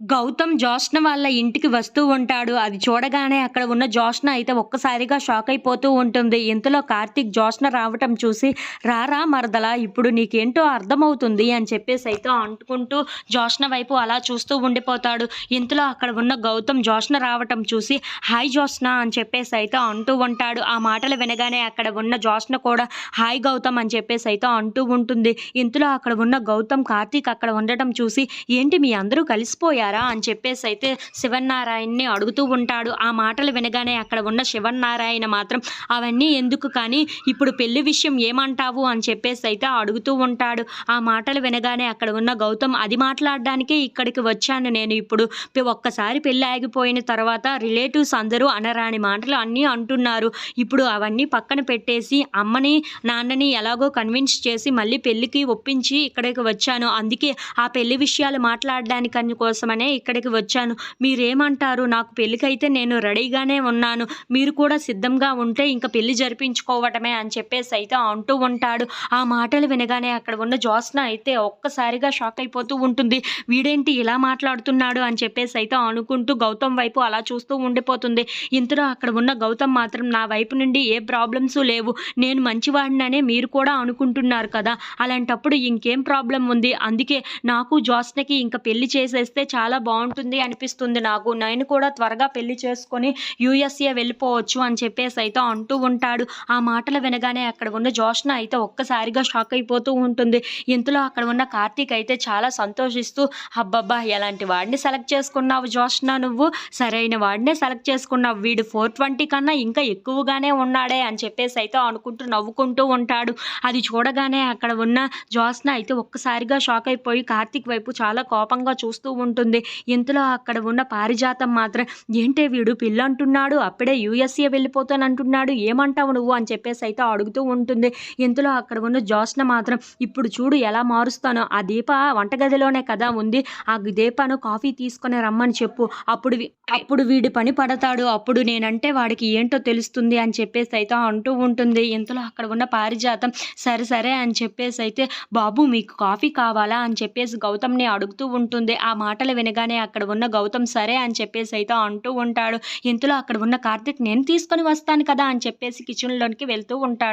గౌతమ్ జోష్న వాళ్ళ ఇంటికి వస్తూ ఉంటాడు. అది చూడగానే అక్కడ ఉన్న జోష్న అయితే ఒక్కసారిగా షాక్ అయిపోతూ ఉంటుంది. ఇంతలో కార్తీక్ జోష్న రావటం చూసి, "రారా మరదలా ఇప్పుడు నీకేంటో అర్థమవుతుంది" అని చెప్పేసైతే అంటుకుంటూ జోష్న వైపు అలా చూస్తూ ఉండిపోతాడు. ఇంతలో అక్కడ ఉన్న గౌతమ్ జోష్న రావటం చూసి, "హాయ్ జోష్న" అని చెప్పేసైతే అంటూ ఉంటాడు. ఆ మాటలు వినగానే అక్కడ ఉన్న జోష్న కూడా హాయ్ గౌతమ్ అని చెప్పేసైతే అంటూ ఉంటుంది. ఇంతలో అక్కడ ఉన్న గౌతమ్ కార్తీక్ అక్కడ ఉండటం చూసి, "ఏంటి మీ అందరూ కలిసిపోయారా?" అని చెప్పేసైతే శివన్నారాయణ్‌ని అడుగుతూ ఉంటాడు. ఆ మాటలు వినగానే అక్కడ ఉన్న శివన్నారాయణ మాత్రం అవన్నీ ఎందుకు కానీ ఇప్పుడు పెళ్లి విషయం ఏమంటావు అని చెప్పేసైతే అడుగుతూ ఉంటాడు. ఆ మాటలు వినగానే అక్కడ ఉన్న గౌతమ్ అది మాట్లాడడానికే ఇక్కడికి వచ్చాను నేను ఇప్పుడు. ఒక్కసారి పెళ్లి ఆగిపోయిన తర్వాత రిలేటివ్స్ అందరూ అనరాని మాటలు అన్నీ అంటున్నారు. ఇప్పుడు అవన్నీ పక్కన పెట్టేసి అమ్మని, నాన్నని ఎలాగో కన్విన్స్ చేసి మళ్ళీ పెళ్లికి ఒప్పించి ఇక్కడికి వచ్చాను. అందుకే ఆ పెళ్లి విషయాలు మాట్లాడడానికని కోసమనే ఇక్కడికి వచ్చాను. మీరేమంటారు? నాకు పెళ్ళికైతే నేను రెడీగానే ఉన్నాను. మీరు కూడా సిద్ధంగా ఉంటే ఇంక పెళ్లి జరిపించుకోవటమే అని చెప్పేసైతే అంటూ ఉంటాడు. ఆ మాటలు వినగానే అక్కడ ఉన్న జ్యోత్స్న అయితే ఒక్కసారిగా షాక్ అయిపోతూ ఉంటుంది. వీడేంటి ఇలా మాట్లాడుతున్నాడు అని చెప్పేసైతే అనుకుంటూ గౌతమ్ వైపు అలా చూస్తూ ఉండిపోతుంది. ఇంతలో అక్కడ ఉన్న గౌతమ్ మాత్రం నా వైపు నుండి ఏ ప్రాబ్లమ్స్ లేవు. నేను మంచివాడిననే మీరు కూడా అనుకుంటున్నారు కదా! అలాంటప్పుడు ఇంకేం ప్రాబ్లమ్ ఉంది? అందుకే నాకు జ్యోత్స్నకి ఇంక పెళ్లి చేసేస్తే చాలా బావుంటుంది అనిపిస్తుంది నాకు. నేను కూడా త్వరగా పెళ్లి చేసుకొని యూఎస్ఏ వెళ్ళిపోవచ్చు అని చెప్పేసైతే అంటూ ఉంటాడు. ఆ మాటలు వినగానే అక్కడ ఉన్న జోష్న అయితే ఒక్కసారిగా షాక్ అయిపోతూ ఉంటుంది. ఇంతలో అక్కడ ఉన్న కార్తీక్ అయితే చాలా సంతోషిస్తూ, "అబ్బబ్బా! ఎలాంటి వాడిని సెలెక్ట్ చేసుకున్నావు జోష్న నువ్వు. సరైన వాడినే సెలెక్ట్ చేసుకున్నావు. వీడు 420 కన్నా ఇంకా ఎక్కువగానే ఉన్నాడే" అని చెప్పేసైతే అనుకుంటూ నవ్వుకుంటూ ఉంటాడు. అది చూడగానే అక్కడ ఉన్న జోష్న అయితే ఒక్కసారిగా షాక్ అయిపోయి కార్తీక్ వైపు చాలా కోపంగా చూస్తూ ఉంటుంది. ఇంతలో అక్కడ ఉన్న పారిజాతం మాత్రం, "ఏంటే వీడు పిల్లంటున్నాడు, అప్పుడే యూఎస్ఏ వెళ్ళిపోతానంటున్నాడు, ఏమంటావు నువ్వు" అని చెప్పేసైతే అడుగుతూ ఉంటుంది. ఇంతలో అక్కడ ఉన్న జోష్న మాత్రం, "ఇప్పుడు చూడు ఎలా మారుస్తానో, ఆ దీప వంటగదిలోనే కదా ఉంది, ఆ దీపను కాఫీ తీసుకొని రమ్మని చెప్పు. అప్పుడు వీడి పని పడతాడు. అప్పుడు నేనంటే వాడికి ఏంటో తెలుస్తుంది" అని చెప్పేసైతే అంటూ ఉంటుంది. ఇంతలో అక్కడ ఉన్న పారిజాతం, "సరే సరే" అని చెప్పేసైతే, "బాబు మీకు కాఫీ కావాలా" అని చెప్పేసి గౌతమ్‌ని అడుగుతూ ఉంటుంది. ఆ మాటలు వినగానే అక్కడ ఉన్న గౌతమ్ సరే అని చెప్పేసైతే అంటూ ఉంటాడు. ఇంతలో అక్కడ ఉన్న కార్తీక్, "నేను తీసుకొని వస్తాను కదా" అని చెప్పేసి కిచెన్‌లోనికి వెళ్తూ ఉంటాడు.